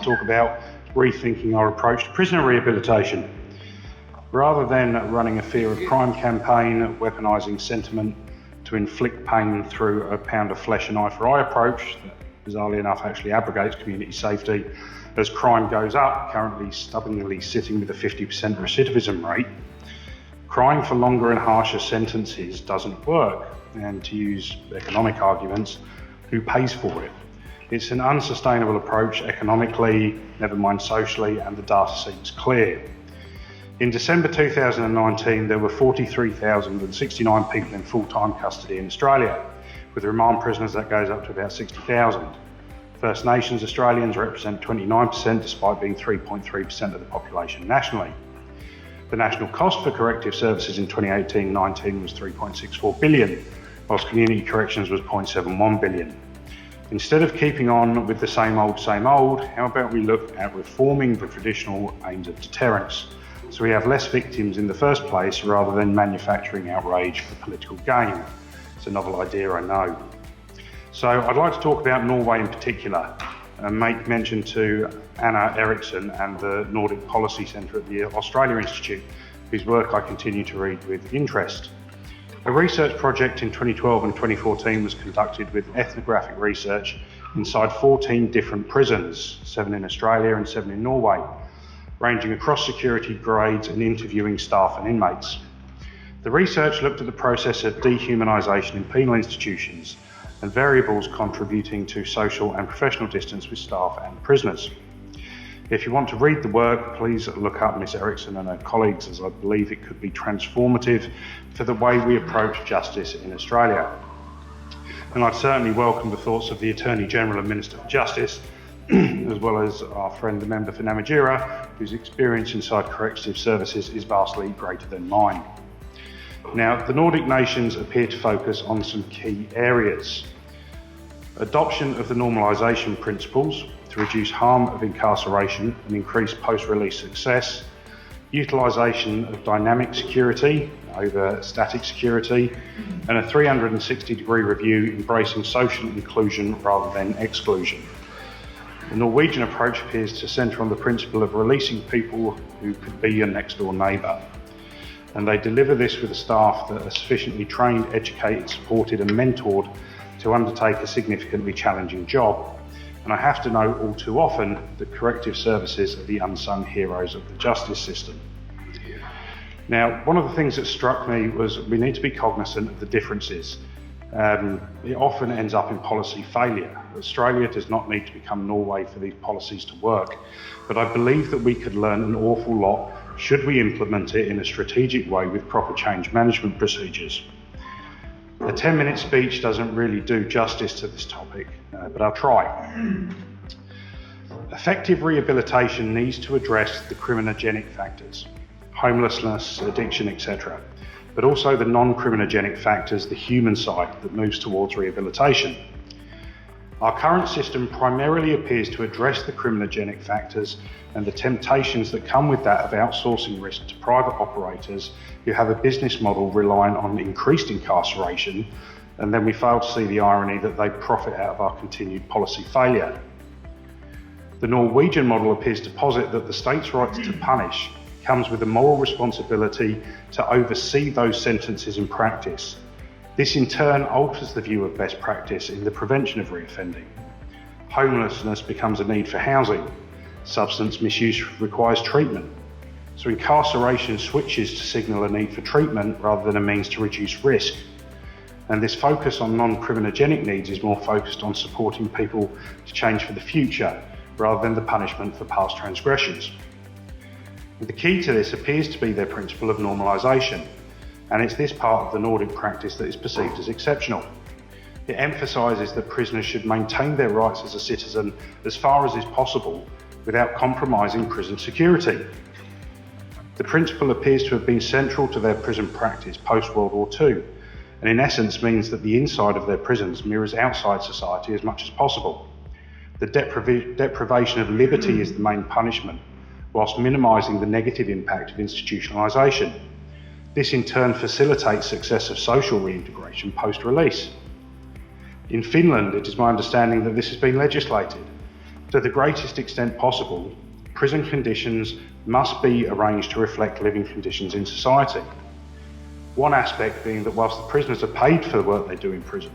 talk about rethinking our approach to prisoner rehabilitation. Rather than running a fear of crime campaign, weaponising sentiment to inflict pain through a pound of flesh and eye for eye approach that bizarrely enough actually abrogates community safety as crime goes up, currently stubbornly sitting with a 50% recidivism rate, crying for longer and harsher sentences doesn't work, and to use economic arguments, who pays for it? It's an unsustainable approach economically, never mind socially, and the data seems clear. In December 2019, there were 43,069 people in full-time custody in Australia. With remand prisoners, that goes up to about 60,000. First Nations Australians represent 29%, despite being 3.3% of the population nationally. The national cost for corrective services in 2018-19 was $3.64 billion, whilst community corrections was $0.71 billion. Instead of keeping on with the same old, how about we look at reforming the traditional aims of deterrence, so we have less victims in the first place rather than manufacturing outrage for political gain? It's a novel idea, I know. So I'd like to talk about Norway in particular, and make mention to Anna Eriksson and the Nordic Policy Centre at the Australia Institute, whose work I continue to read with interest. A research project in 2012 and 2014 was conducted with ethnographic research inside 14 different prisons, 7 in Australia and 7 in Norway, ranging across security grades and interviewing staff and inmates. The research looked at the process of dehumanisation in penal institutions and variables contributing to social and professional distance with staff and prisoners. If you want to read the work, please look up Ms Eriksson and her colleagues, as I believe it could be transformative for the way we approach justice in Australia. And I'd certainly welcome the thoughts of the Attorney General and Minister for Justice, as well as our friend the member for Namatjira, whose experience inside corrective services is vastly greater than mine. Now, the Nordic nations appear to focus on some key areas. Adoption of the normalisation principles to reduce harm of incarceration and increase post-release success, utilisation of dynamic security over static security, and a 360-degree review embracing social inclusion rather than exclusion. The Norwegian approach appears to centre on the principle of releasing people who could be your next-door neighbour, and they deliver this with a staff that are sufficiently trained, educated, supported and mentored to undertake a significantly challenging job. And I have to note all too often that corrective services are the unsung heroes of the justice system. Now, one of the things that struck me was we need to be cognizant of the differences. It often ends up in policy failure. Australia does not need to become Norway for these policies to work, but I believe that we could learn an awful lot should we implement it in a strategic way with proper change management procedures. A 10-minute speech doesn't really do justice to this topic, but I'll try. Effective rehabilitation needs to address the criminogenic factors, homelessness, addiction, etc., but also the non-criminogenic factors, the human side that moves towards rehabilitation. Our current system primarily appears to address the criminogenic factors and the temptations that come with that of outsourcing risk to private operators who have a business model relying on increased incarceration, and then we fail to see the irony that they profit out of our continued policy failure. The Norwegian model appears to posit that the state's right to punish comes with a moral responsibility to oversee those sentences in practice. This in turn alters the view of best practice in the prevention of reoffending. Homelessness becomes a need for housing. Substance misuse requires treatment. So incarceration switches to signal a need for treatment rather than a means to reduce risk. And this focus on non-criminogenic needs is more focused on supporting people to change for the future rather than the punishment for past transgressions. And the key to this appears to be their principle of normalisation, and it's this part of the Nordic practice that is perceived as exceptional. It emphasises that prisoners should maintain their rights as a citizen as far as is possible without compromising prison security. The principle appears to have been central to their prison practice post-World War II, and in essence means that the inside of their prisons mirrors outside society as much as possible. The deprivation of liberty is the main punishment, whilst minimising the negative impact of institutionalisation. This in turn facilitates success of social reintegration post-release. In Finland, it is my understanding that this has been legislated. To the greatest extent possible, prison conditions must be arranged to reflect living conditions in society. One aspect being that whilst the prisoners are paid for the work they do in prison,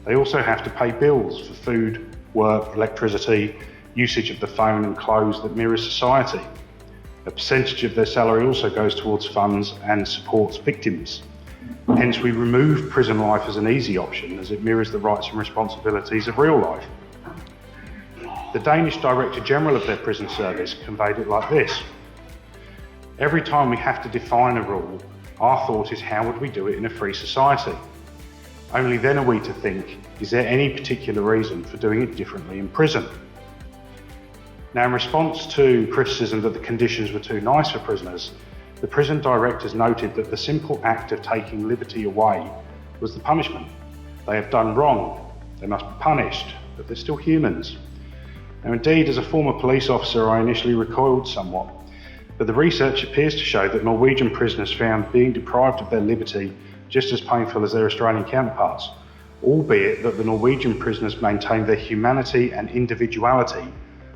they also have to pay bills for food, work, electricity, usage of the phone and clothes that mirror society. A percentage of their salary also goes towards funds and supports victims. Hence, we remove prison life as an easy option as it mirrors the rights and responsibilities of real life. The Danish Director General of their prison service conveyed it like this: every time we have to define a rule, our thought is how would we do it in a free society? Only then are we to think, is there any particular reason for doing it differently in prison? Now, in response to criticism that the conditions were too nice for prisoners, the prison directors noted that the simple act of taking liberty away was the punishment. They have done wrong, they must be punished, but they're still humans. Now, indeed, as a former police officer, I initially recoiled somewhat, but the research appears to show that Norwegian prisoners found being deprived of their liberty just as painful as their Australian counterparts, albeit that the Norwegian prisoners maintained their humanity and individuality,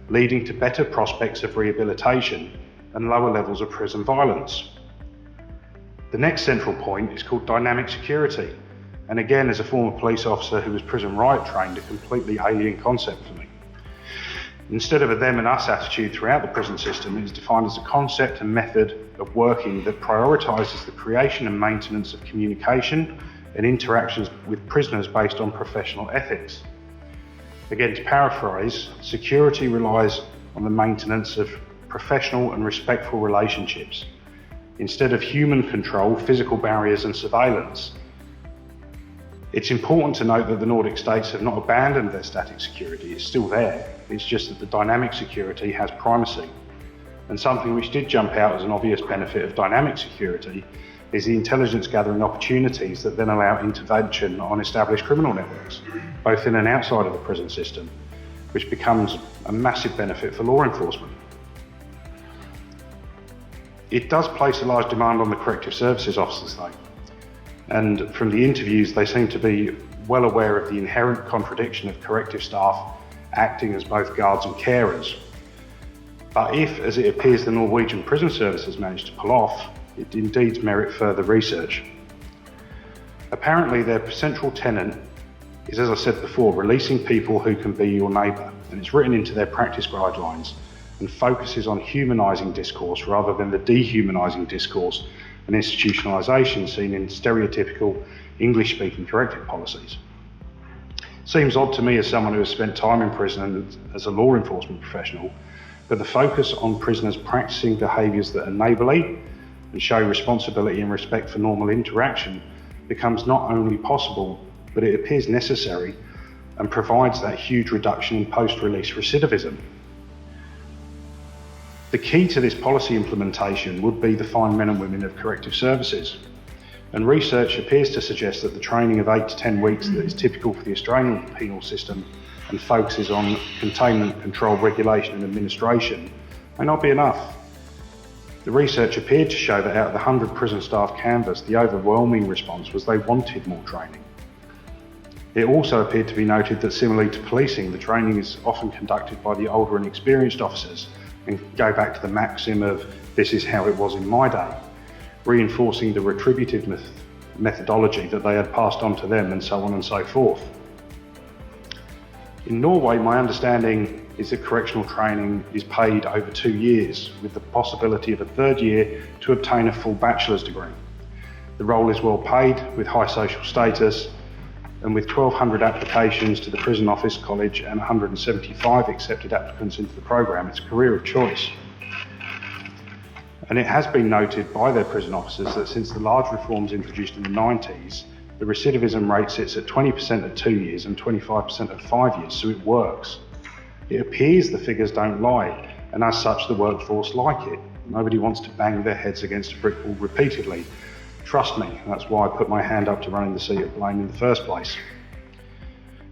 leading to better prospects of rehabilitation and lower levels of prison violence. The next central point is called dynamic security, and again, as a former police officer who was prison riot trained, a completely alien concept for me. Instead of a them and us attitude throughout the prison system, it is defined as a concept and method of working that prioritises the creation and maintenance of communication and interactions with prisoners based on professional ethics. Again, to paraphrase, security relies on the maintenance of professional and respectful relationships. Instead of human control, physical barriers and surveillance. It's important to note that the Nordic states have not abandoned their static security, it's still there. It's just that the dynamic security has primacy. And something which did jump out as an obvious benefit of dynamic security is the intelligence gathering opportunities that then allow intervention on established criminal networks, both in and outside of the prison system, which becomes a massive benefit for law enforcement. It does place a large demand on the corrective services officers though, and from the interviews they seem to be well aware of the inherent contradiction of corrective staff acting as both guards and carers. But if, as it appears, the Norwegian prison service has managed to pull off, it indeed merits further research. Apparently their central tenet is, as I said before, releasing people who can be your neighbour, and it's written into their practice guidelines and focuses on humanising discourse rather than the dehumanising discourse and institutionalisation seen in stereotypical English-speaking corrective policies. Seems odd to me as someone who has spent time in prison and as a law enforcement professional, but the focus on prisoners practising behaviours that are neighbourly and show responsibility and respect for normal interaction becomes not only possible, but it appears necessary and provides that huge reduction in post-release recidivism. The key to this policy implementation would be the fine men and women of corrective services. And research appears to suggest that the training of 8 to 10 weeks that is typical for the Australian penal system and focuses on containment, control, regulation and administration may not be enough. The research appeared to show that out of the 100 prison staff canvassed, the overwhelming response was they wanted more training. It also appeared to be noted that similarly to policing, the training is often conducted by the older and experienced officers and go back to the maxim of this is how it was in my day, reinforcing the retributive methodology that they had passed on to them and so on and so forth. In Norway, my understanding is that correctional training is paid over 2 years with the possibility of a third year to obtain a full bachelor's degree. The role is well paid with high social status, and with 1,200 applications to the Prison Office College and 175 accepted applicants into the programme, it's a career of choice. And it has been noted by their prison officers that since the large reforms introduced in the 90s, the recidivism rate sits at 20% at 2 years and 25% at 5 years, so it works. It appears the figures don't lie, and as such the workforce like it. Nobody wants to bang their heads against a brick wall repeatedly. Trust me, that's why I put my hand up to running the seat of blame in the first place.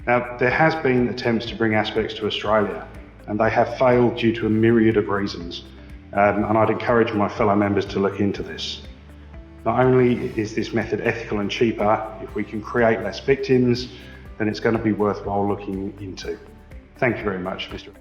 Now, there has been attempts to bring aspects to Australia, and they have failed due to a myriad of reasons, and I'd encourage my fellow members to look into this. Not only is this method ethical and cheaper, if we can create less victims, then it's going to be worthwhile looking into. Thank you very much, Mr.